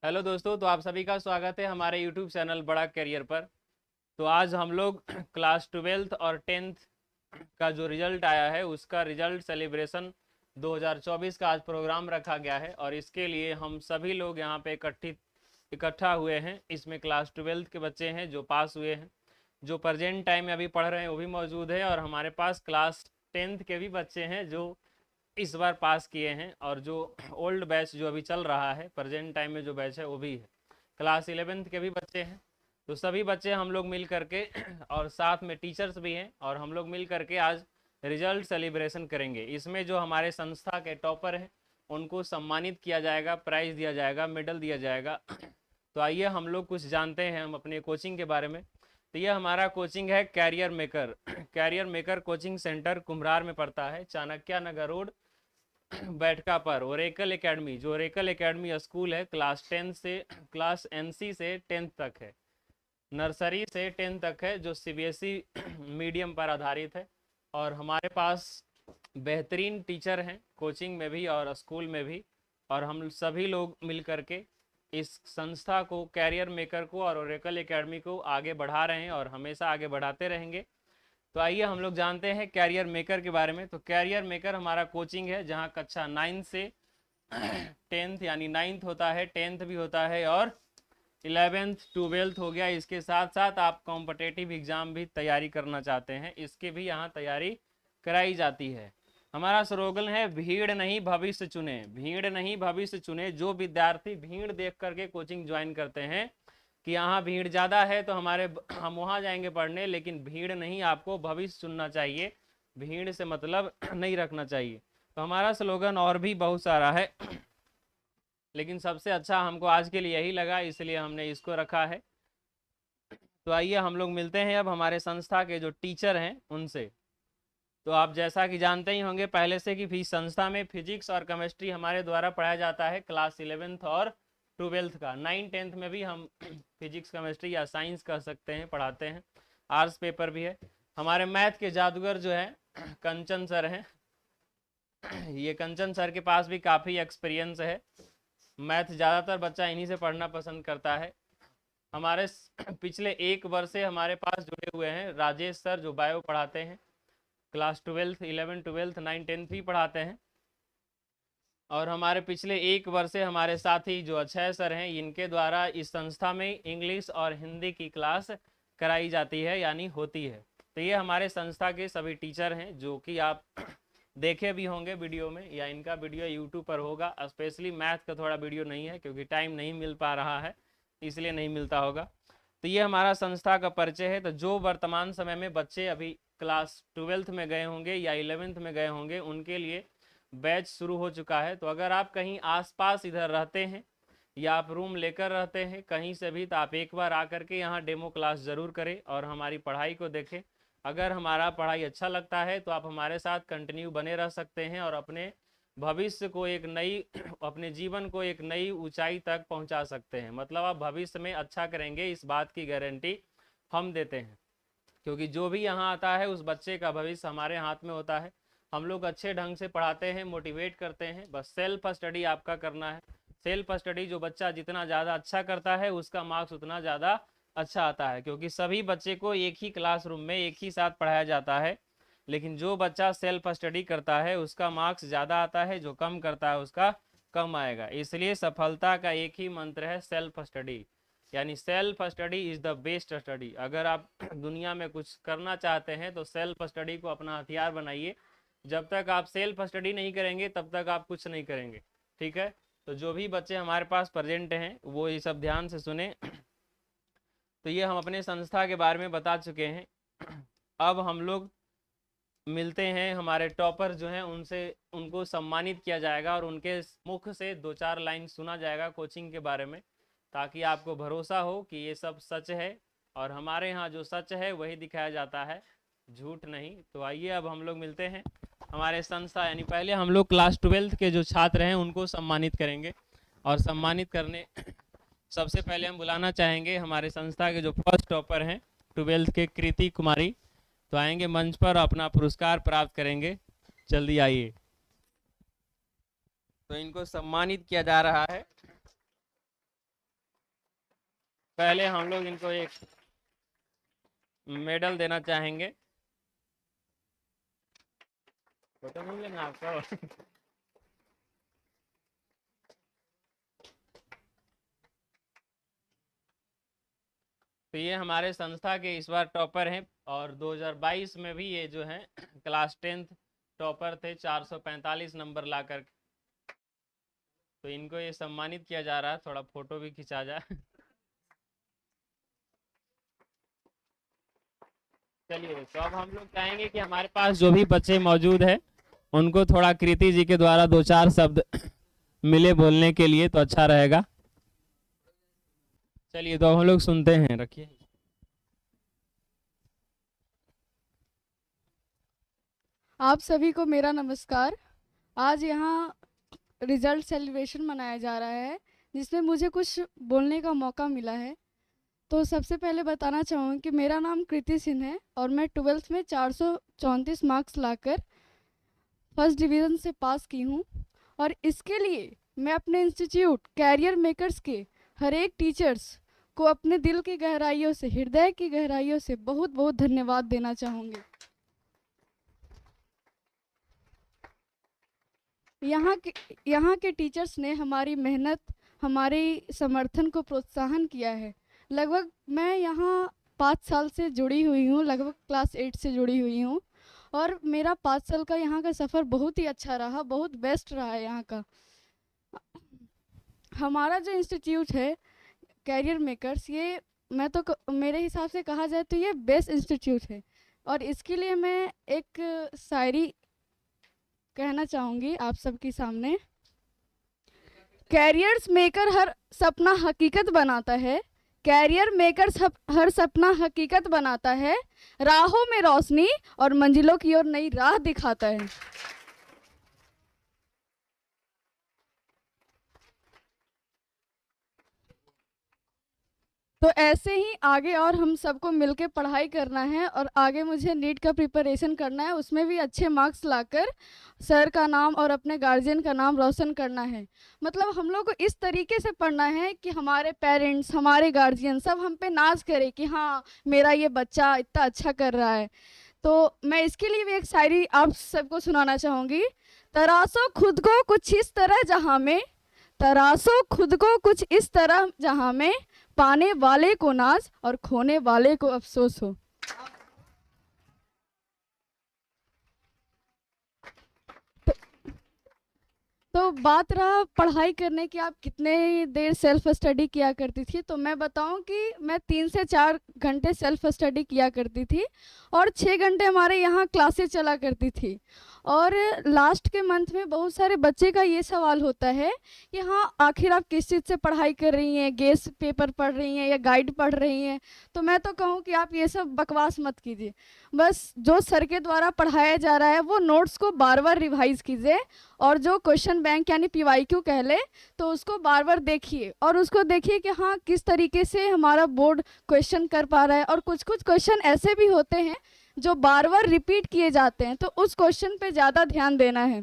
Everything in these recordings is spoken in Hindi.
हेलो दोस्तों, तो आप सभी का स्वागत है हमारे यूट्यूब चैनल बड़ा करियर पर। तो आज हम लोग क्लास 12th और 10th का जो रिजल्ट आया है उसका रिजल्ट सेलिब्रेशन 2024 का आज प्रोग्राम रखा गया है और इसके लिए हम सभी लोग यहाँ पे इकट्ठा हुए हैं। इसमें क्लास 12th के बच्चे हैं जो पास हुए हैं, जो प्रेजेंट टाइम में अभी पढ़ रहे हैं वो भी मौजूद है, और हमारे पास क्लास 10th के भी बच्चे हैं जो इस बार पास किए हैं, और जो ओल्ड बैच जो अभी चल रहा है प्रेजेंट टाइम में जो बैच है वो भी है। क्लास 11th के भी बच्चे हैं। तो सभी बच्चे हम लोग मिल करके और साथ में टीचर्स भी हैं, और हम लोग मिल करके आज रिजल्ट सेलिब्रेशन करेंगे। इसमें जो हमारे संस्था के टॉपर हैं उनको सम्मानित किया जाएगा, प्राइज दिया जाएगा, मेडल दिया जाएगा। तो आइए हम लोग कुछ जानते हैं हम अपने कोचिंग के बारे में। तो ये हमारा कोचिंग है career maker. Career maker coaching centre Kumhrar में पड़ता है, चाणक्य नगर रोड बैठका पर। ओरेकल एकेडमी, जो ओरेकल एकेडमी स्कूल है, क्लास एनसी से 10th तक है, नर्सरी से 10th तक है, जो सीबीएसई मीडियम पर आधारित है। और हमारे पास बेहतरीन टीचर हैं कोचिंग में भी और स्कूल में भी, और हम सभी लोग मिल करके इस संस्था को, कैरियर मेकर को और ओरेकल एकेडमी को आगे बढ़ा रहे हैं और हमेशा आगे बढ़ाते रहेंगे। तो आइए हम लोग जानते हैं कैरियर मेकर के बारे में। तो कैरियर मेकर हमारा कोचिंग है जहां कक्षा 9 से 10th यानी 9th होता है, 10th भी होता है, और 11th 12th हो गया। इसके साथ साथ आप कॉम्पिटिटिव एग्जाम भी तैयारी करना चाहते हैं, इसकी भी यहाँ तैयारी कराई जाती है। हमारा स्लोगन है भीड़ नहीं भविष्य चुने। भीड़ नहीं भविष्य चुने। जो विद्यार्थी भीड़ देख करके कोचिंग ज्वाइन करते हैं कि यहाँ भीड़ ज़्यादा है तो हम वहाँ जाएंगे पढ़ने, लेकिन भीड़ नहीं, आपको भविष्य चुनना चाहिए, भीड़ से मतलब नहीं रखना चाहिए। तो हमारा स्लोगन और भी बहुत सारा है, लेकिन सबसे अच्छा हमको आज के लिए यही लगा, इसलिए हमने इसको रखा है। तो आइए हम लोग मिलते हैं अब हमारे संस्था के जो टीचर हैं उनसे। तो आप जैसा कि जानते ही होंगे पहले से कि संस्था में फिजिक्स और केमिस्ट्री हमारे द्वारा पढ़ाया जाता है, क्लास 11th और 12th का। 9 10th में भी हम फिजिक्स केमिस्ट्री या साइंस कह सकते हैं पढ़ाते हैं, आर्ट्स पेपर भी है। हमारे मैथ के जादूगर जो है कंचन सर हैं। ये कंचन सर के पास भी काफ़ी एक्सपीरियंस है, मैथ ज़्यादातर बच्चा इन्हीं से पढ़ना पसंद करता है। हमारे पिछले 1 वर्ष से हमारे पास जुड़े हुए हैं राजेश सर, जो बायो पढ़ाते हैं, क्लास 12th 11 12th 9 10th भी पढ़ाते हैं। और हमारे पिछले 1 वर्ष से हमारे साथी जो अक्षय सर हैं, इनके द्वारा इस संस्था में इंग्लिश और हिंदी की क्लास कराई जाती है यानी होती है। तो ये हमारे संस्था के सभी टीचर हैं जो कि आप देखे भी होंगे वीडियो में, या इनका वीडियो यूट्यूब पर होगा। स्पेशली मैथ का थोड़ा वीडियो नहीं है क्योंकि टाइम नहीं मिल पा रहा है, इसलिए नहीं मिलता होगा। तो ये हमारा संस्था का परिचय है। तो जो वर्तमान समय में बच्चे अभी क्लास 12th में गए होंगे या 11th में गए होंगे, उनके लिए बैच शुरू हो चुका है। तो अगर आप कहीं आसपास इधर रहते हैं या आप रूम लेकर रहते हैं कहीं से भी, तो आप एक बार आकर के यहाँ डेमो क्लास ज़रूर करें और हमारी पढ़ाई को देखें। अगर हमारा पढ़ाई अच्छा लगता है तो आप हमारे साथ कंटिन्यू बने रह सकते हैं और अपने भविष्य को अपने जीवन को एक नई ऊंचाई तक पहुंचा सकते हैं। मतलब आप भविष्य में अच्छा करेंगे, इस बात की गारंटी हम देते हैं, क्योंकि जो भी यहाँ आता है उस बच्चे का भविष्य हमारे हाथ में होता है। हम लोग अच्छे ढंग से पढ़ाते हैं, मोटिवेट करते हैं, बस सेल्फ स्टडी आपका करना है। सेल्फ स्टडी जो बच्चा जितना ज़्यादा अच्छा करता है उसका मार्क्स उतना ज़्यादा अच्छा आता है, क्योंकि सभी बच्चे को एक ही क्लासरूम में एक ही साथ पढ़ाया जाता है, लेकिन जो बच्चा सेल्फ स्टडी करता है उसका मार्क्स ज़्यादा आता है, जो कम करता है उसका कम आएगा। इसलिए सफलता का एक ही मंत्र है सेल्फ स्टडी, यानी self study is the best study. अगर आप दुनिया में कुछ करना चाहते हैं तो सेल्फ स्टडी को अपना हथियार बनाइए। जब तक आप सेल्फ स्टडी नहीं करेंगे तब तक आप कुछ नहीं करेंगे, ठीक है। तो जो भी बच्चे हमारे पास प्रेजेंट हैं वो ये सब ध्यान से सुने। तो ये हम अपने संस्था के बारे में बता चुके हैं। अब हम लोग मिलते हैं हमारे टॉपर जो हैं उनसे, उनको सम्मानित किया जाएगा और उनके मुख से 2-4 लाइन सुना जाएगा कोचिंग के बारे में, ताकि आपको भरोसा हो कि ये सब सच है और हमारे यहाँ जो सच है वही दिखाया जाता है, झूठ नहीं। तो आइए अब हम लोग मिलते हैं हमारे संस्था, यानी पहले हम लोग क्लास 12th के जो छात्र हैं उनको सम्मानित करेंगे। और सम्मानित करने सबसे पहले हम बुलाना चाहेंगे हमारे संस्था के जो फर्स्ट टॉपर हैं 12th के कृति कुमारी, तो आएंगे मंच पर अपना पुरस्कार प्राप्त करेंगे। जल्दी आइए। तो इनको सम्मानित किया जा रहा है। पहले हम लोग इनको एक मेडल देना चाहेंगे। फोटो नहीं लेना आपको? तो ये हमारे संस्था के इस बार टॉपर हैं और 2022 में भी ये जो है क्लास 10th टॉपर थे 445 नंबर लाकर। तो इनको ये सम्मानित किया जा रहा है, थोड़ा फोटो भी खिंचा जाए। चलिए, तो अब हम लोग चाहेंगे कि हमारे पास जो भी बच्चे मौजूद है उनको थोड़ा कृति जी के द्वारा 2-4 शब्द मिले बोलने के लिए, तो अच्छा रहेगा। चलिए, तो हम लोग सुनते हैं, रखिए। आप सभी को मेरा नमस्कार। आज यहाँ रिजल्ट सेलिब्रेशन मनाया जा रहा है जिसमें मुझे कुछ बोलने का मौका मिला है। तो सबसे पहले बताना चाहूँगी कि मेरा नाम कृति सिंह है और मैं 12th में 434 मार्क्स लाकर फर्स्ट डिवीज़न से पास की हूँ। और इसके लिए मैं अपने इंस्टीट्यूट कैरियर मेकर्स के हर एक टीचर्स को अपने दिल की गहराइयों से, हृदय की गहराइयों से बहुत बहुत धन्यवाद देना चाहूँगी। यहाँ के टीचर्स ने हमारी मेहनत, हमारे समर्थन को प्रोत्साहन किया है। लगभग मैं यहाँ 5 साल से जुड़ी हुई हूँ, लगभग क्लास 8 से जुड़ी हुई हूँ और मेरा 5 साल का यहाँ का सफ़र बहुत ही अच्छा रहा, बहुत बेस्ट रहा है यहाँ का। हमारा जो इंस्टीट्यूट है कैरियर मेकर्स, ये मैं तो मेरे हिसाब से कहा जाए तो ये बेस्ट इंस्टीट्यूट है। और इसके लिए मैं एक शायरी कहना चाहूँगी आप सबके सामने। कैरियर्स मेकर हर सपना हकीकत बनाता है, कैरियर मेकर्स हर सपना हकीकत बनाता है, राहों में रोशनी और मंजिलों की ओर नई राह दिखाता है। तो ऐसे ही आगे और हम सबको मिलके पढ़ाई करना है और आगे मुझे नीट का प्रिपरेशन करना है, उसमें भी अच्छे मार्क्स लाकर सर का नाम और अपने गार्जियन का नाम रोशन करना है। मतलब हम लोग को इस तरीके से पढ़ना है कि हमारे पेरेंट्स, हमारे गार्जियन सब हम पे नाज करें कि हाँ मेरा ये बच्चा इतना अच्छा कर रहा है। तो मैं इसके लिए भी एक शायरी आप सबको सुनाना चाहूँगी। तरासो खुद को कुछ इस तरह जहाँ में, तरासो खुद को कुछ इस तरह जहाँ में, पाने वाले को नाज और खोने वाले को अफसोस हो। तो बात रहा पढ़ाई करने की, आप कितने देर सेल्फ स्टडी किया करती थी। तो मैं बताऊं कि मैं 3 से 4 घंटे सेल्फ स्टडी किया करती थी और 6 घंटे हमारे यहाँ क्लासेस चला करती थी। और लास्ट के मंथ में बहुत सारे बच्चे का ये सवाल होता है कि हाँ आखिर आप किस चीज़ से पढ़ाई कर रही हैं, गेस पेपर पढ़ रही हैं या गाइड पढ़ रही हैं। तो मैं तो कहूँ कि आप ये सब बकवास मत कीजिए, बस जो सर के द्वारा पढ़ाया जा रहा है वो नोट्स को बार बार रिवाइज़ कीजिए और जो क्वेश्चन बैंक यानी PYQ कह ले तो उसको बार बार देखिए और उसको देखिए कि हाँ किस तरीके से हमारा बोर्ड क्वेश्चन कर पा रहा है। और कुछ कुछ क्वेश्चन ऐसे भी होते हैं जो बार बार रिपीट किए जाते हैं, तो उस क्वेश्चन पे ज़्यादा ध्यान देना है।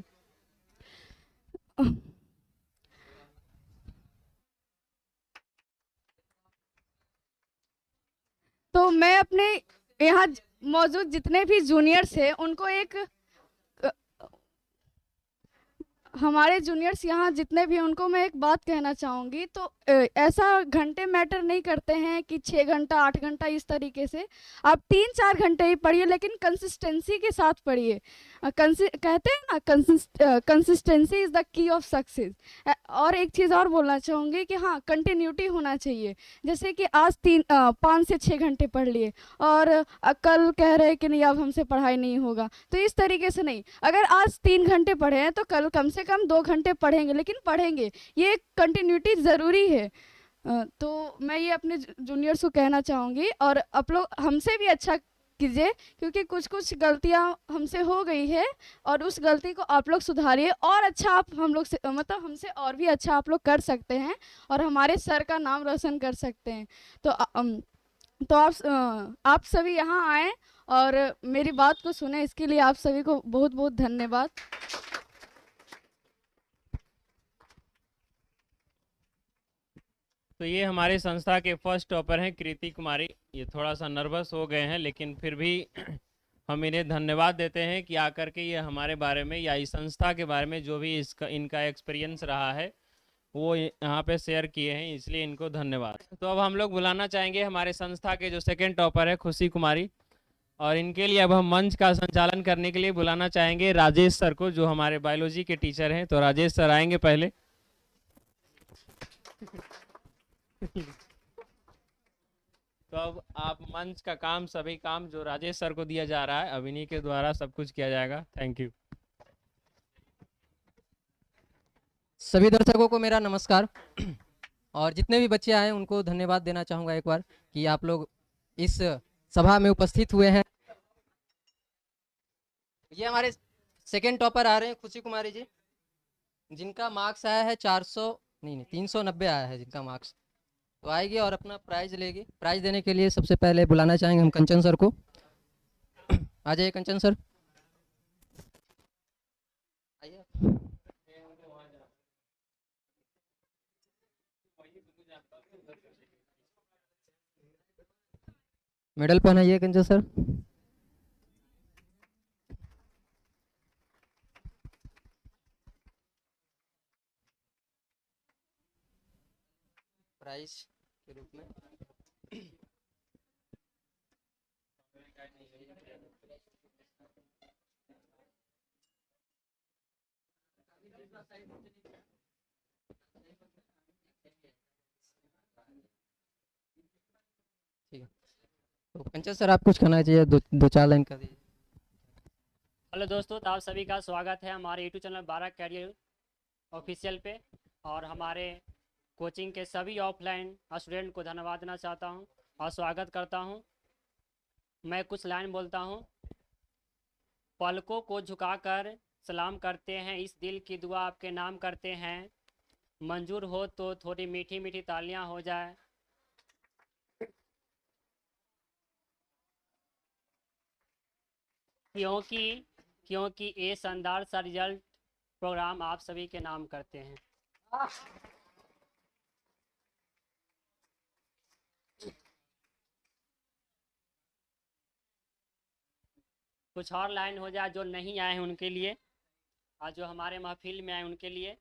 तो मैं अपने यहाँ मौजूद जितने भी जूनियर्स हैं उनको एक हमारे जूनियर्स यहाँ जितने भी उनको मैं एक बात कहना चाहूँगी। तो ऐसा घंटे मैटर नहीं करते हैं कि 6 घंटा 8 घंटा इस तरीके से, आप 3-4 घंटे ही पढ़िए लेकिन कंसिस्टेंसी के साथ पढ़िए। कहते हैं ना consistency is the key of success. और एक चीज़ और बोलना चाहूँगी कि हाँ कंटिन्यूटी होना चाहिए। जैसे कि आज 5 से 6 घंटे पढ़ लिए और कल कह रहे हैं कि नहीं अब हमसे पढ़ाई नहीं होगा, तो इस तरीके से नहीं। अगर आज 3 घंटे पढ़े हैं तो कल कम से कम 2 घंटे पढ़ेंगे, लेकिन पढ़ेंगे, ये कंटिन्यूटी ज़रूरी है। तो मैं ये अपने जूनियर्स को कहना चाहूँगी और आप लोग हमसे भी अच्छा कीजिए क्योंकि कुछ कुछ गलतियाँ हमसे हो गई है और उस गलती को आप लोग सुधारिए और अच्छा आप हम लोग से मतलब हमसे और भी अच्छा आप लोग कर सकते हैं और हमारे सर का नाम रोशन कर सकते हैं। तो आप सभी यहाँ आए और मेरी बात को सुने, इसके लिए आप सभी को बहुत बहुत धन्यवाद। तो ये हमारी संस्था के फर्स्ट टॉपर हैं कृति कुमारी। ये थोड़ा सा नर्वस हो गए हैं, लेकिन फिर भी हम इन्हें धन्यवाद देते हैं कि आकर के ये हमारे बारे में या इस संस्था के बारे में जो भी इसका इनका एक्सपीरियंस रहा है वो यहाँ पे शेयर किए हैं, इसलिए इनको धन्यवाद। तो अब हम लोग बुलाना चाहेंगे हमारे संस्था के जो सेकंड टॉपर है खुशी कुमारी, और इनके लिए अब हम मंच का संचालन करने के लिए बुलाना चाहेंगे राजेश सर को, जो हमारे बायोलॉजी के टीचर हैं। तो राजेश सर आएंगे पहले। तो अब आप मंच का काम, सभी काम जो राजेश सर को दिया जा रहा है, अब इन्हीं के द्वारा सब कुछ किया जाएगा। Thank you. सभी दर्शकों को मेरा नमस्कार। और जितने भी बच्चे आए उनको धन्यवाद देना चाहूँगा एक बार कि आप लोग इस सभा में उपस्थित हुए हैं। ये हमारे सेकंड टॉपर आ रहे हैं खुशी कुमारी जी, जिनका मार्क्स आया है 400 नहीं 390 आया है जिनका मार्क्स। तो आएगी और अपना प्राइज लेगी। प्राइज देने के लिए सबसे पहले बुलाना चाहेंगे हम कंचन सर को। आ जाइए कंचन सर, आइए। मेडल पहनाइए कंचन सर। प्राइज के रूप में ठीक है। तो कंचन सर आप कुछ कहना चाहिए, दो चार लाइन कर दीजिए। हेलो दोस्तों, तो आप सभी का स्वागत है हमारे यूट्यूब चैनल 12 कैरियर ऑफिशियल पे। और हमारे कोचिंग के सभी ऑफलाइन स्टूडेंट को धन्यवाद देना चाहता हूं और स्वागत करता हूं। मैं कुछ लाइन बोलता हूं। पलकों को झुकाकर सलाम करते हैं, इस दिल की दुआ आपके नाम करते हैं। मंजूर हो तो थोड़ी मीठी मीठी तालियां हो जाए। क्योंकि क्योंकि ये शानदार सा रिजल्ट प्रोग्राम आप सभी के नाम करते हैं। कुछ और लाइन हो जाए जो नहीं आए हैं उनके लिए, और जो हमारे महफिल में आए उनके लिए।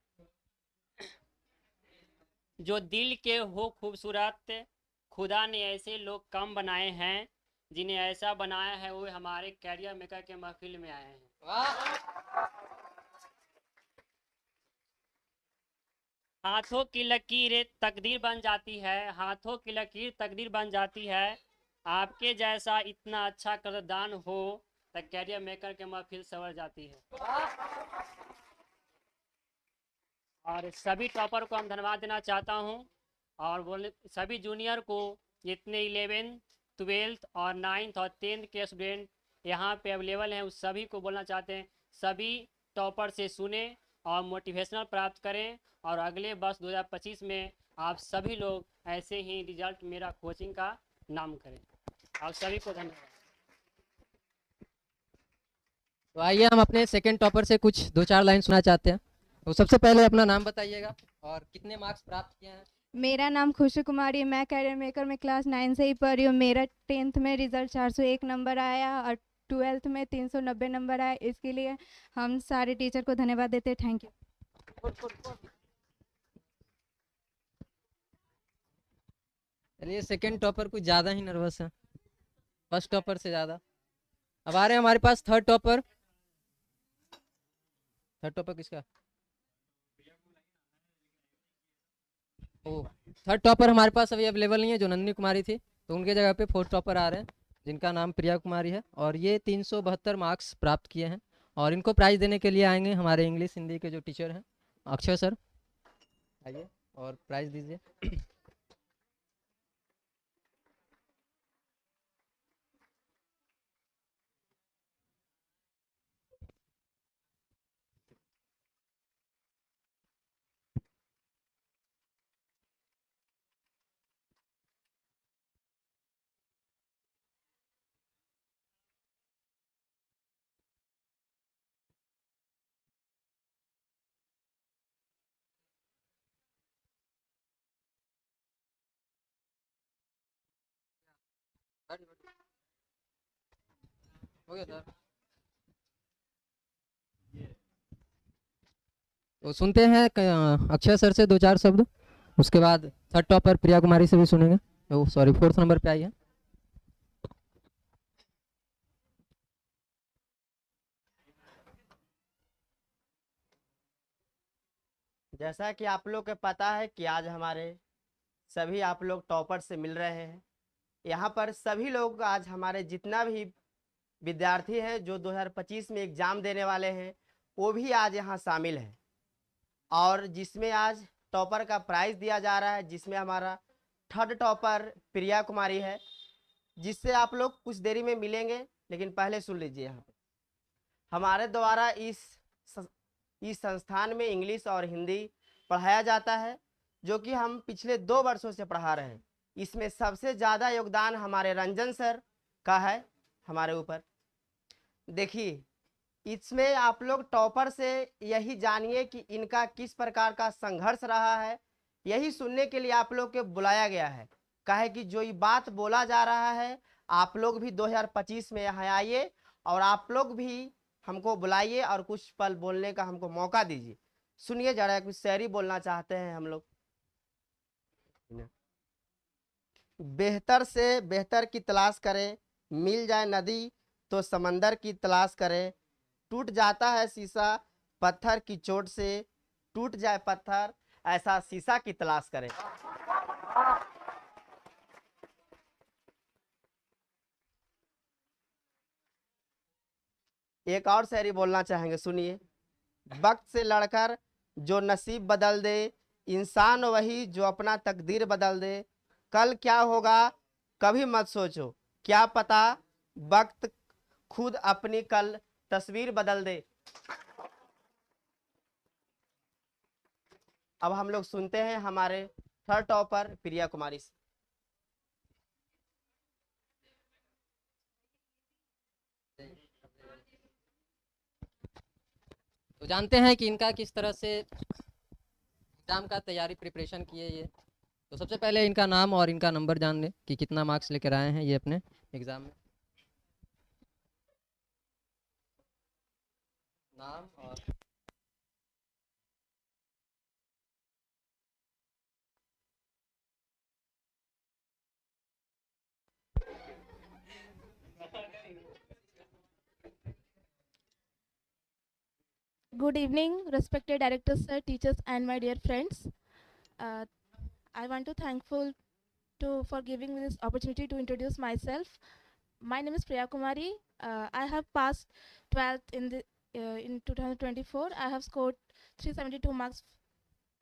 जो दिल के हो खूबसूरत, खुदा ने ऐसे लोग कम बनाए हैं, जिन्हें ऐसा बनाया है वो हमारे कैरियर मेकर के महफिल में आए हैं। हाथों की लकीर तकदीर बन जाती है, हाथों की लकीर तकदीर बन जाती है। आपके जैसा इतना अच्छा कदरदान हो तो कैरियर मेकर के महफिल संवर जाती है। और सभी टॉपर को हम धन्यवाद देना चाहता हूँ। और बोले सभी जूनियर को, जितने 11th 12th और 9th और 10th के स्टूडेंट यहाँ पे अवेलेबल हैं, उस सभी को बोलना चाहते हैं सभी टॉपर से सुने और मोटिवेशनल प्राप्त करें। और अगले वर्ष 2025 में आप सभी लोग ऐसे ही रिजल्ट मेरा कोचिंग का नाम करें। आप सभी को धन्यवाद। तो आइए हम अपने सेकंड टॉपर से कुछ दो चार लाइन सुनना चाहते हैं। तो सबसे पहले अपना नाम बताइएगा और कितने मार्क्स प्राप्त किए हैं। मेरा नाम खुशी कुमारी है। मैं कैरियर मेकर में क्लास 9 से ही पढ़ रही हूँ। मेरा 10th में रिजल्ट 401 नंबर आया और 12th में 390 नंबर आया। इसके लिए हम सारे टीचर को धन्यवाद देते हैं। Thank you. चलिए, सेकंड टॉपर कुछ ज़्यादा ही नर्वस है फर्स्ट टॉपर से ज़्यादा। अब आ रहे हैं हमारे पास थर्ड टॉपर। थर्ड टॉपर किसका? ओ, थर्ड टॉपर हमारे पास अभी अवेलेबल नहीं है, जो नंदिनी कुमारी थी, तो उनके जगह पे फोर्थ टॉपर आ रहे हैं, जिनका नाम प्रिया कुमारी है। और ये 372 मार्क्स प्राप्त किए हैं। और इनको प्राइज देने के लिए आएंगे हमारे इंग्लिश हिंदी के जो टीचर हैं, अक्षय सर। आइए और प्राइज दीजिए। हो गया सर। तो सुनते हैं अक्षय सर से 2-4 शब्द, उसके बाद थर्ड टॉपर प्रिया कुमारी से भी सुनेंगे। ओ सॉरी, 4th नंबर पे आई है। जैसा कि आप लोग को पता है कि आज हमारे सभी आप लोग टॉपर से मिल रहे हैं। यहाँ पर सभी लोग आज हमारे जितना भी विद्यार्थी हैं जो 2025 में एग्ज़ाम देने वाले हैं वो भी आज यहाँ शामिल है, और जिसमें आज टॉपर का प्राइज़ दिया जा रहा है, जिसमें हमारा थर्ड टॉपर प्रिया कुमारी है, जिससे आप लोग कुछ देरी में मिलेंगे। लेकिन पहले सुन लीजिए, यहाँ पे हमारे द्वारा इस संस्थान में इंग्लिश और हिंदी पढ़ाया जाता है, जो कि हम पिछले 2 वर्षों से पढ़ा रहे हैं। इसमें सबसे ज़्यादा योगदान हमारे रंजन सर का है हमारे ऊपर। देखिए, इसमें आप लोग टॉपर से यही जानिए कि इनका किस प्रकार का संघर्ष रहा है, यही सुनने के लिए आप लोग के बुलाया गया है। काहे कि जो ये बात बोला जा रहा है, आप लोग भी 2025 में यहाँ आइए और आप लोग भी हमको बुलाइए और कुछ पल बोलने का हमको मौका दीजिए। सुनिए जरा, कुछ शायरी बोलना चाहते हैं हम लोग। बेहतर से बेहतर की तलाश करें, मिल जाए नदी तो समंदर की तलाश करें। टूट जाता है शीशा पत्थर की चोट से, टूट जाए पत्थर ऐसा शीशा की तलाश करें। एक और शायरी बोलना चाहेंगे, सुनिए। वक्त से लड़कर जो नसीब बदल दे, इंसान वही जो अपना तकदीर बदल दे। कल क्या होगा कभी मत सोचो, क्या पता वक्त खुद अपनी कल तस्वीर बदल दे। अब हम लोग सुनते हैं हमारे थर्ड टॉपर प्रिया कुमारी से। तो जानते हैं कि इनका किस तरह से एग्ज़ाम का तैयारी प्रिपरेशन किए ये। तो सबसे पहले इनका नाम और इनका नंबर जान लें कि कितना मार्क्स लेकर आए हैं ये अपने एग्ज़ाम में। नाम और Good evening, respected directors, sir, teachers, and my dear friends. Uh, I want to thankful for giving me this opportunity to introduce myself. My name is Priya Kumari. I have passed 12th in 2024. I have scored 372 marks.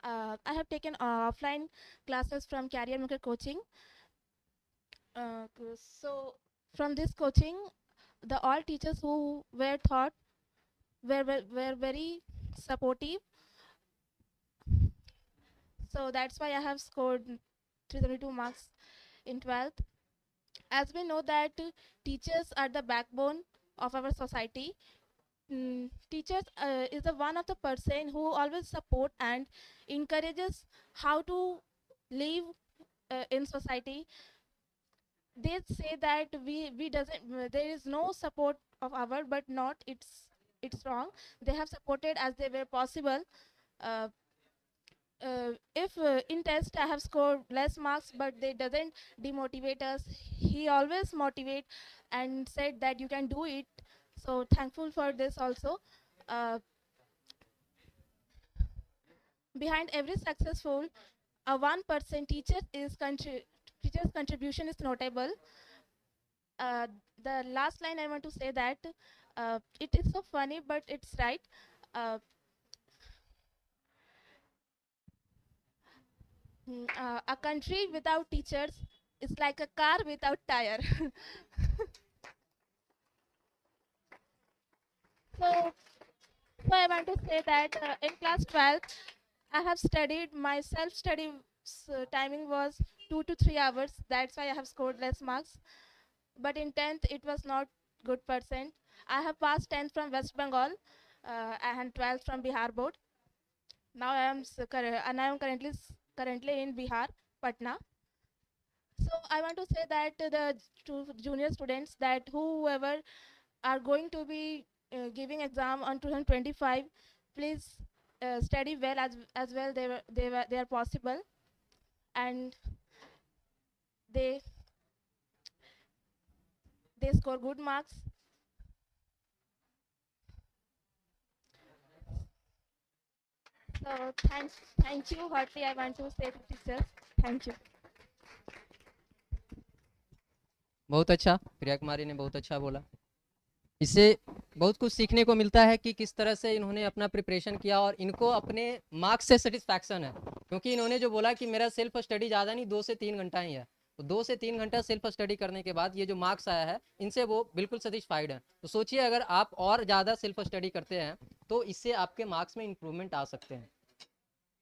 I have taken offline classes from Career Maker Coaching. So from this coaching, the all teachers who were taught were very supportive, so that's why I have scored 372 marks in 12th. As we know that teachers are the backbone of our society. Teachers is the one of the person who always support and encourages how to live in society. They say that we doesn't there is no support of our, but not it's wrong. They have supported as they were possible. uh, if in test I have scored less marks, but they doesn't demotivate us. He always motivate and said that you can do it. So thankful for this also. uh, Behind every successful a 1% teacher's contribution is notable. The last line I want to say that it is so funny, but it's right. Uh, a country without teachers is like a car without tire. so, so I want to say that in class 12, I have studied. My self-study timing was 2 to 3 hours. That's why I have scored less marks. But in 10th, it was not good percent. I have passed 10th from West Bengal and 12th from Bihar board. Now I am currently in Bihar, Patna. So I want to say that to junior students, that whoever are going to be giving exam on 2025, please study well as well they are possible, and they score good marks. So thank you heartily I want to say to teachers. Thank you. बहुत अच्छा, प्रिया कुमारी ने बहुत अच्छा बोला। इससे बहुत कुछ सीखने को मिलता है कि किस तरह से इन्होंने अपना प्रिपरेशन किया और इनको अपने मार्क्स से सेटिस्फैक्शन है, क्योंकि इन्होंने जो बोला कि मेरा सेल्फ स्टडी ज़्यादा नहीं 2 से 3 घंटा ही है, तो 2 से 3 घंटा सेल्फ स्टडी करने के बाद ये जो मार्क्स आया है इनसे वो बिल्कुल सेटिस्फाइड है। तो सोचिए अगर आप और ज़्यादा सेल्फ स्टडी करते हैं तो इससे आपके मार्क्स में इम्प्रूवमेंट आ सकते हैं।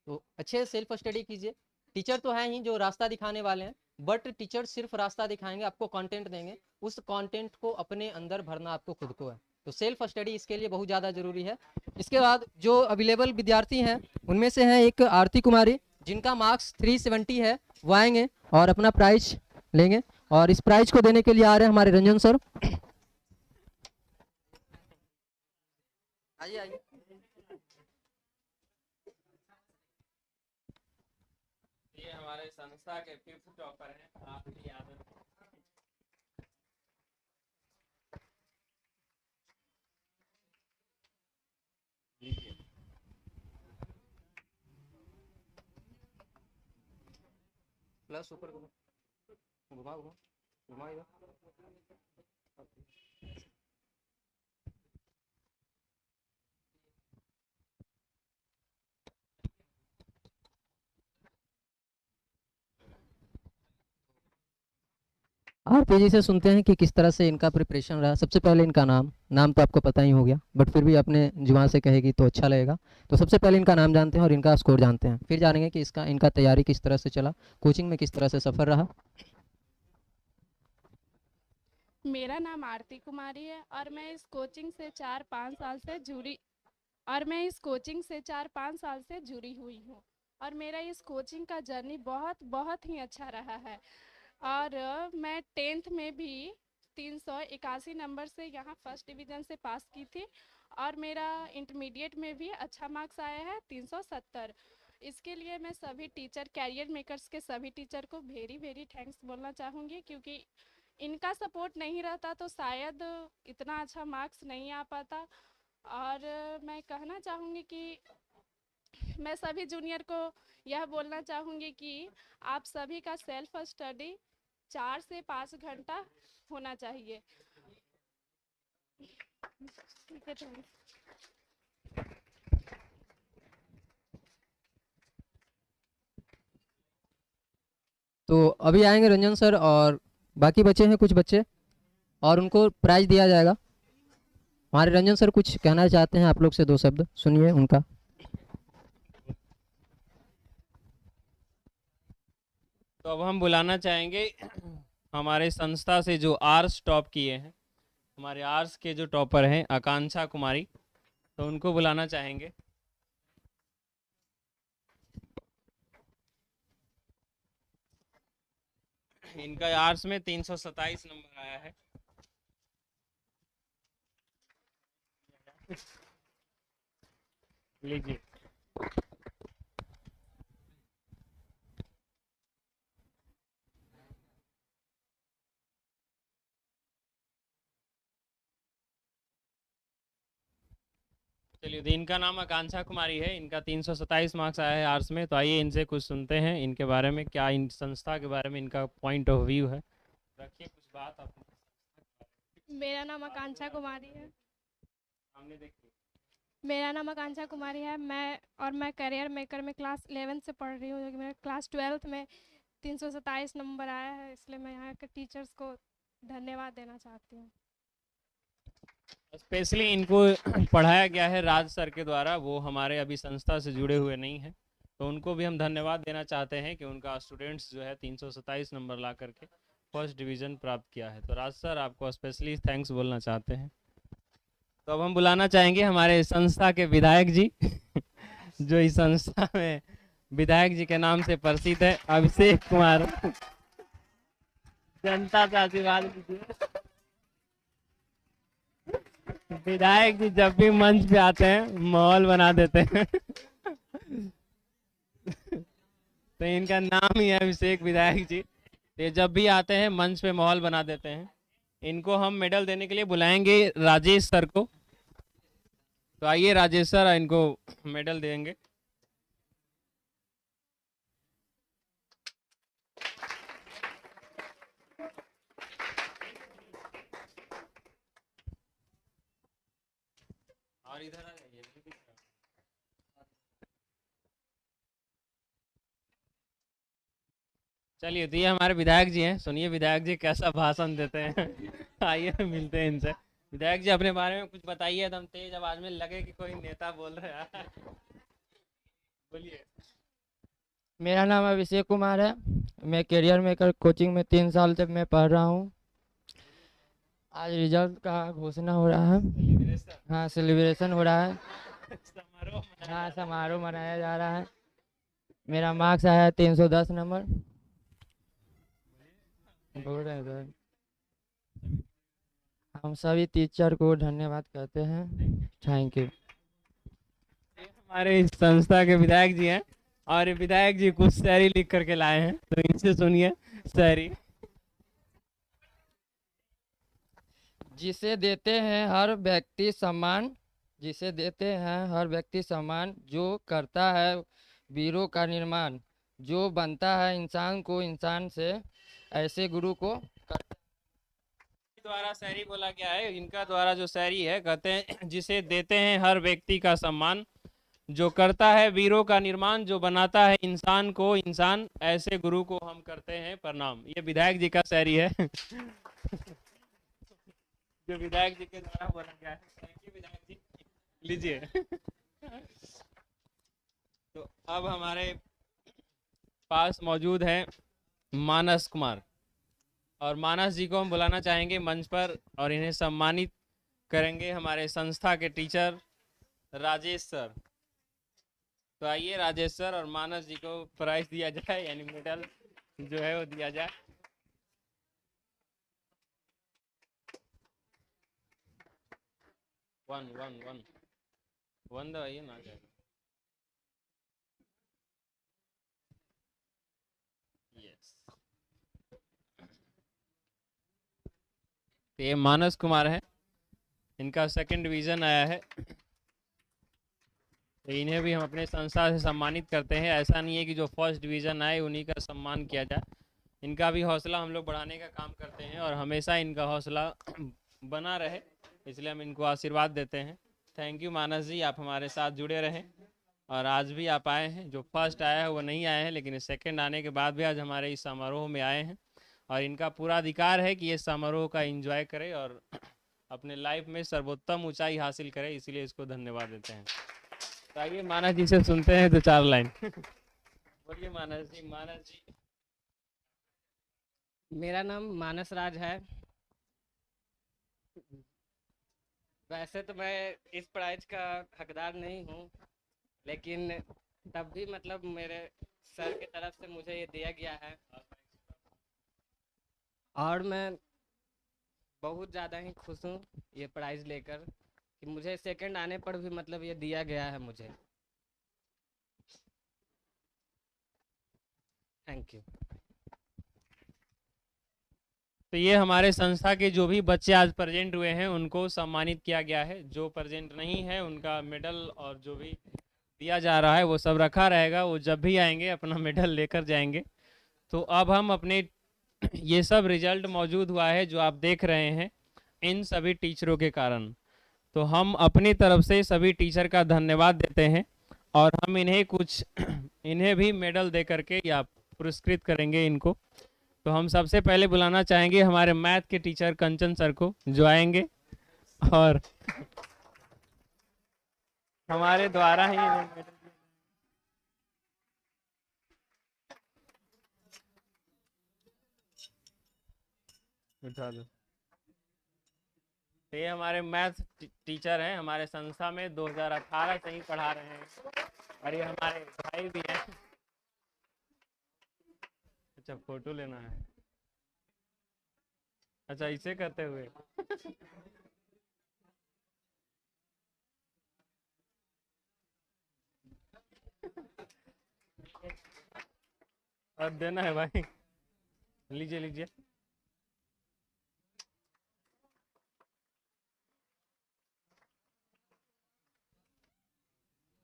तो अच्छे सेल्फ स्टडी कीजिए। टीचर तो हैं ही जो रास्ता दिखाने वाले हैं, बट टीचर सिर्फ रास्ता दिखाएंगे, आपको कंटेंट देंगे, उस कंटेंट को अपने अंदर भरना आपको खुद को है। तो सेल्फ स्टडी इसके लिए बहुत ज़्यादा ज़रूरी है। इसके बाद जो अवेलेबल विद्यार्थी हैं उनमें से हैं एक आरती कुमारी, जिनका मार्क्स 370 है, वो आएंगे और अपना प्राइज लेंगे, और इस प्राइज को देने के लिए आ रहे हैं हमारे रंजन सर। आइए आइए। ये हमारे संस्था के 5th टॉपर हैं, आरती यादव। प्लस ऊपर घुमा घुमा घुमा इधर। आरती जी से सुनते हैं कि किस तरह से इनका प्रिपरेशन रहा। सबसे पहले इनका नाम तो आपको पता ही हो गया, बट फिर भी अपने जुबान से कहेगी तो अच्छा लगेगा। तो सबसे पहले इनका नाम जानते हैं और इनका स्कोर जानते हैं, फिर जानेंगे कि इनका तैयारी किस तरह से चला, कोचिंग में किस तरह से सफ़र रहा। मेरा नाम आरती कुमारी है और मैं इस कोचिंग से 4-5 साल से जुड़ी हुई हूँ, और मेरा इस कोचिंग का जर्नी बहुत ही अच्छा रहा है। और मैं 10th में भी 381 नंबर से यहाँ फर्स्ट डिवीज़न से पास की थी, और मेरा इंटरमीडिएट में भी अच्छा मार्क्स आया है 370। इसके लिए मैं सभी टीचर, कैरियर मेकर्स के सभी टीचर को वेरी थैंक्स बोलना चाहूँगी, क्योंकि इनका सपोर्ट नहीं रहता तो शायद इतना अच्छा मार्क्स नहीं आ पाता। और मैं कहना चाहूँगी कि मैं सभी जूनियर को यह बोलना चाहूँगी कि आप सभी का सेल्फ स्टडी 4 से 5 घंटा होना चाहिए। तो अभी आएंगे रंजन सर और बाकी बचे हैं कुछ बच्चे, और उनको प्राइज दिया जाएगा। हमारे रंजन सर कुछ कहना चाहते हैं आप लोग से, 2 शब्द सुनिए उनका। तो अब हम बुलाना चाहेंगे हमारे संस्था से जो आर्ट्स टॉप किए हैं, हमारे आर्ट्स के जो टॉपर हैं आकांक्षा कुमारी, तो उनको बुलाना चाहेंगे। इनका आर्ट्स में 327 नंबर आया है। लीजिए। चलिए, तो इनका नाम आकांक्षा कुमारी है, इनका 327 मार्क्स आया है आर्ट्स में। तो आइए इनसे कुछ सुनते हैं इनके बारे में, क्या इन संस्था के बारे में इनका पॉइंट ऑफ व्यू है। रखिए कुछ बात आप। मेरा नाम आकांक्षा कुमारी है। सामने देखिए। मेरा नाम आकांक्षा कुमारी है। मैं करियर मेकर में क्लास 11 से पढ़ रही हूँ, जो कि मेरा क्लास 12th में 327 नंबर आया है। इसलिए मैं यहाँ के टीचर्स को धन्यवाद देना चाहती हूँ। स्पेशली इनको पढ़ाया गया है राज सर के द्वारा, वो हमारे अभी संस्था से जुड़े हुए नहीं हैं, तो उनको भी हम धन्यवाद देना चाहते हैं कि उनका स्टूडेंट्स जो है 327 नंबर ला करके फर्स्ट डिवीज़न प्राप्त किया है। तो राज सर आपको स्पेशली थैंक्स बोलना चाहते हैं। तो अब हम बुलाना चाहेंगे हमारे संस्था के विधायक जी जो इस संस्था में विधायक जी के नाम से प्रसिद्ध है, अभिषेक कुमार। जनता से आशीर्वाद लीजिए। विधायक जी जब भी मंच पे आते हैं माहौल बना देते हैं। तो इनका नाम ही है अभिषेक विधायक जी। तो ये जब भी आते हैं मंच पे माहौल बना देते हैं। इनको हम मेडल देने के लिए बुलाएंगे राजेश सर को। तो आइए राजेश सर इनको मेडल देंगे। और इधर आ जाइए। चलिए तो ये हमारे विधायक जी हैं। सुनिए विधायक जी कैसा भाषण देते हैं। आइए मिलते हैं इनसे। विधायक जी अपने बारे में कुछ बताइए एकदम तेज आवाज में, लगे कि कोई नेता बोल रहा है। बोलिए। मेरा नाम अभिषेक कुमार है। मैं कैरियर मेकर कोचिंग में 3 साल से मैं पढ़ रहा हूँ। आज रिजल्ट का घोषणा हो रहा है। हाँ, सेलिब्रेशन हो रहा है। हाँ, समारोह मनाया जा रहा है। मेरा मार्क्स आया है 310 नंबर। बोल रहे हैं सर। हम सभी टीचर को धन्यवाद कहते हैं। Thank you. हमारे इस संस्था के विधायक जी हैं और ये विधायक जी कुछ शायरी लिख करके लाए हैं, तो इनसे सुनिए शायरी। जिसे देते हैं हर व्यक्ति सम्मान, जिसे देते हैं हर व्यक्ति सम्मान, जो करता है वीरों का निर्माण, जो बनता है इंसान को इंसान से, ऐसे गुरु को द्वारा शायरी बोला गया है। इनका द्वारा जो शायरी है, कहते हैं जिसे देते हैं हर व्यक्ति का सम्मान, जो करता है वीरों का निर्माण, जो बनाता है इंसान को इंसान, ऐसे गुरु को हम करते हैं प्रणाम। ये विधायक जी का शायरी है। जो विधायक जी के द्वारा बोला गया है। थैंक यू विधायक जी। लीजिए। तो अब हमारे पास मौजूद है मानस कुमार, और मानस जी को हम बुलाना चाहेंगे मंच पर और इन्हें सम्मानित करेंगे हमारे संस्था के टीचर राजेश सर। तो आइए राजेश सर और मानस जी को प्राइज दिया जाए, यानी मेडल जो है वो दिया जाए। वन वन वन वन दवाइए ना जाए। यस। तो ये मानस कुमार है, इनका 2nd डिवीजन आया है। तो इन्हें भी हम अपने संस्था से सम्मानित करते हैं। ऐसा नहीं है कि जो 1st डिवीज़न आए उन्हीं का सम्मान किया जाए। इनका भी हौसला हम लोग बढ़ाने का काम करते हैं और हमेशा इनका हौसला बना रहे, इसलिए हम इनको आशीर्वाद देते हैं। थैंक यू मानस जी, आप हमारे साथ जुड़े रहें। और आज भी आप आए हैं। जो 1st आया है वो नहीं आए हैं, लेकिन 2nd आने के बाद भी आज हमारे इस समारोह में आए हैं। और इनका पूरा अधिकार है कि ये समारोह का एंजॉय करे और अपने लाइफ में सर्वोत्तम ऊंचाई हासिल करे, इसीलिए इसको धन्यवाद देते हैं। तो आइए मानस जी से सुनते हैं 2-4 लाइन। बोलिए मानस जी। मानस जी। मेरा नाम मानस राज है। वैसे तो मैं इस प्राइज का हकदार नहीं हूँ, लेकिन तब भी मतलब मेरे सर की तरफ से मुझे ये दिया गया है और मैं बहुत ज़्यादा ही खुश हूँ ये प्राइज़ लेकर कि मुझे 2nd आने पर भी मतलब ये दिया गया है मुझे। Thank you. तो ये हमारे संस्था के जो भी बच्चे आज प्रेजेंट हुए हैं उनको सम्मानित किया गया है। जो प्रेजेंट नहीं है उनका मेडल और जो भी दिया जा रहा है वो सब रखा रहेगा। वो जब भी आएंगे अपना मेडल लेकर जाएंगे। तो अब हम अपने ये सब रिजल्ट मौजूद हुआ है जो आप देख रहे हैं इन सभी टीचरों के कारण। तो हम अपनी तरफ से सभी टीचर का धन्यवाद देते हैं और हम इन्हें भी मेडल दे करके या पुरस्कृत करेंगे इनको। तो हम सबसे पहले बुलाना चाहेंगे हमारे मैथ के टीचर कंचन सर को, जो आएंगे और हमारे द्वारा ही उठा दो। ये हमारे मैथ टीचर हैं, हमारे संस्था में 2018 से ही पढ़ा रहे हैं और ये हमारे भाई भी हैं। अच्छा फोटो लेना है। अच्छा, इसे करते हुए अब देना है भाई, लीजिए लीजिए।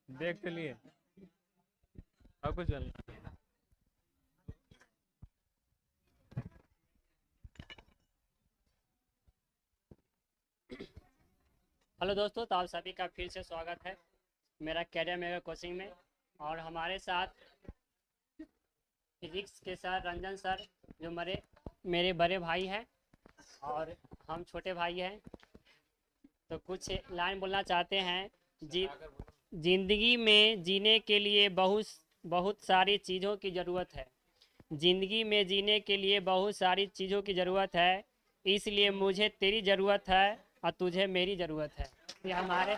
देख तो लिए, और कुछ बोलना? हेलो दोस्तों, तो आप सभी का फिर से स्वागत है मेरा कैरियर मेकर कोचिंग में। और हमारे साथ फिजिक्स के सर रंजन सर, जो मेरे बड़े भाई हैं और हम छोटे भाई हैं, तो कुछ लाइन बोलना चाहते हैं। जिंदगी में जीने के लिए बहुत सारी चीज़ों की ज़रूरत है। ज़िंदगी में जीने के लिए बहुत सारी चीज़ों की ज़रूरत है, इसलिए मुझे तेरी ज़रूरत है और तुझे मेरी ज़रूरत है। ये हमारे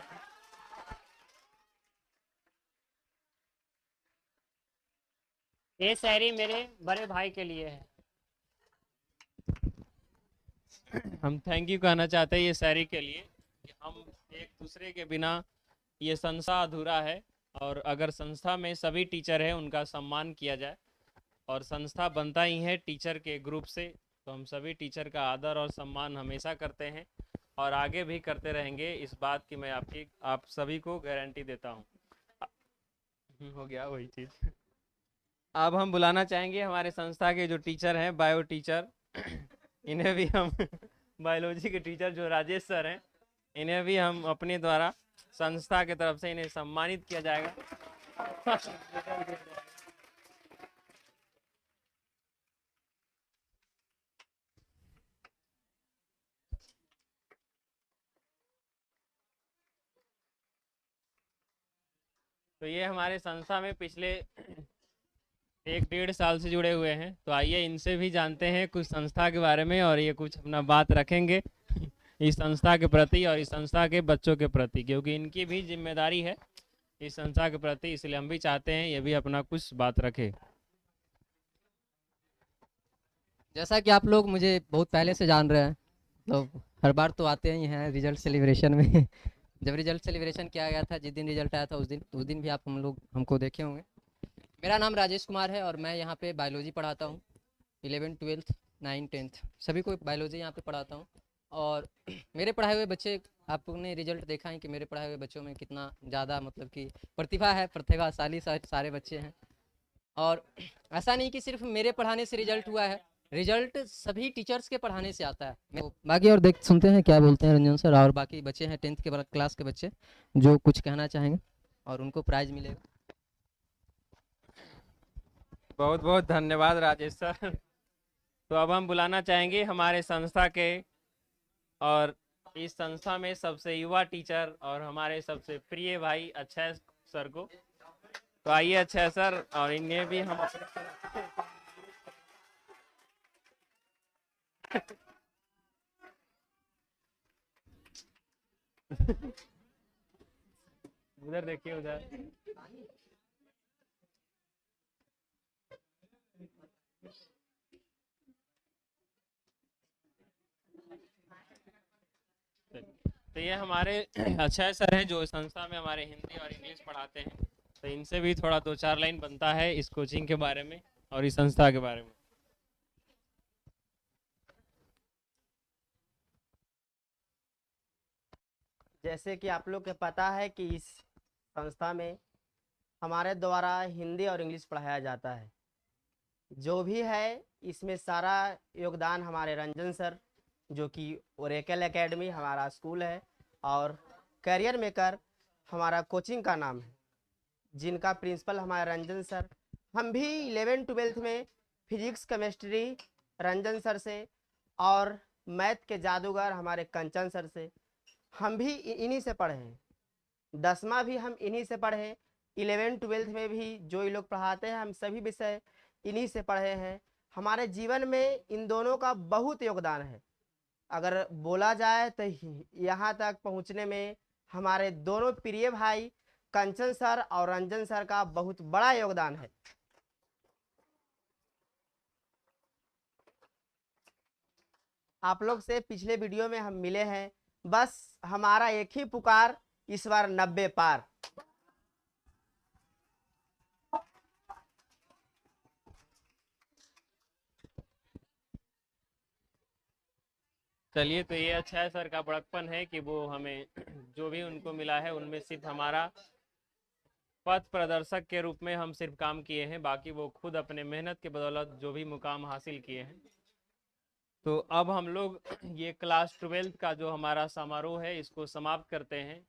ये शायरी मेरे बड़े भाई के लिए है। हम थैंक यू कहना चाहते हैं ये शायरी के लिए कि हम एक दूसरे के बिना ये संस्था अधूरा है, और अगर संस्था में सभी टीचर हैं उनका सम्मान किया जाए, और संस्था बनता ही है टीचर के ग्रुप से, तो हम सभी टीचर का आदर और सम्मान हमेशा करते हैं और आगे भी करते रहेंगे। इस बात की मैं आप सभी को गारंटी देता हूँ। हो गया वही चीज़। अब हम बुलाना चाहेंगे हमारे संस्था के जो टीचर हैं, बायो टीचर, इन्हें भी हम बायोलॉजी के टीचर जो राजेश सर हैं, इन्हें भी हम अपने द्वारा संस्था की तरफ से इन्हें सम्मानित किया जाएगा। तो ये हमारे संस्था में पिछले 1-1.5 साल से जुड़े हुए हैं, तो आइए इनसे भी जानते हैं कुछ संस्था के बारे में, और ये कुछ अपना बात रखेंगे इस संस्था के प्रति और इस संस्था के बच्चों के प्रति, क्योंकि इनकी भी जिम्मेदारी है इस संस्था के प्रति, इसलिए हम भी चाहते हैं ये भी अपना कुछ बात रखे। जैसा कि आप लोग मुझे बहुत पहले से जान रहे हैं, तो हर बार तो आते ही हैं रिजल्ट सेलिब्रेशन में। जब रिजल्ट सेलिब्रेशन किया गया था, जिस दिन रिजल्ट आया था उस दिन भी आप हमको देखे होंगे। मेरा नाम राजेश कुमार है और मैं यहाँ पे बायोलॉजी पढ़ाता हूँ। 11th 12th 9th 10th सभी को बायोलॉजी यहाँ पे पढ़ाता हूँ। और मेरे पढ़ाए हुए बच्चे, आपने रिजल्ट देखा है कि मेरे पढ़ाए हुए बच्चों में कितना ज़्यादा मतलब कि प्रतिभा है, प्रतिभाशाली सारे बच्चे हैं। और ऐसा नहीं कि सिर्फ मेरे पढ़ाने से रिजल्ट हुआ है, रिजल्ट सभी टीचर्स के पढ़ाने से आता है। बाकी और देख सुनते हैं क्या बोलते हैं रंजन सर, और बाकी बच्चे हैं 10th के क्लास के बच्चे जो कुछ कहना चाहेंगे और उनको प्राइज मिलेगा। बहुत बहुत धन्यवाद राजेश सर। तो अब हम बुलाना चाहेंगे हमारे संस्था के और इस संस्था में सबसे युवा टीचर और हमारे सबसे प्रिय भाई अक्षय सर को। तो आइए अक्षय सर, और इन्हें भी हम उधर देखिए, उधर। तो ये हमारे अक्षय सर हैं जो संस्था में हमारे हिंदी और इंग्लिश पढ़ाते हैं, तो इनसे भी थोड़ा 2-4 लाइन बनता है इस कोचिंग के बारे में और इस संस्था के बारे में। जैसे कि आप लोग को पता है कि इस संस्था में हमारे द्वारा हिंदी और इंग्लिश पढ़ाया जाता है। जो भी है इसमें सारा योगदान हमारे रंजन सर, जो कि ओरेकल एकेडमी हमारा स्कूल है और करियर मेकर हमारा कोचिंग का नाम है, जिनका प्रिंसिपल हमारे रंजन सर। हम भी 11th 12th में फिजिक्स केमिस्ट्री रंजन सर से और मैथ के जादूगर हमारे कंचन सर से हम भी इन्हीं से पढ़े हैं। 10वां भी हम इन्हीं से पढ़े हैं। 11th 12th में भी जो ये लोग पढ़ाते हैं हम सभी विषय इन्हीं से पढ़े हैं। हमारे जीवन में इन दोनों का बहुत योगदान है। अगर बोला जाए तो यहाँ तक पहुँचने में हमारे दोनों प्रिय भाई कंचन सर और रंजन सर का बहुत बड़ा योगदान है। आप लोग से पिछले वीडियो में हम मिले हैं, बस हमारा एक ही पुकार, इस बार 90 पार। चलिए, तो ये अच्छा है, सर का बड़कपन है कि वो हमें जो भी उनको मिला है उनमें सिर्फ हमारा पथ प्रदर्शक के रूप में हम सिर्फ काम किए हैं, बाकी वो खुद अपने मेहनत के बदौलत जो भी मुकाम हासिल किए हैं। तो अब हम लोग ये क्लास 12th का जो हमारा समारोह है इसको समाप्त करते हैं।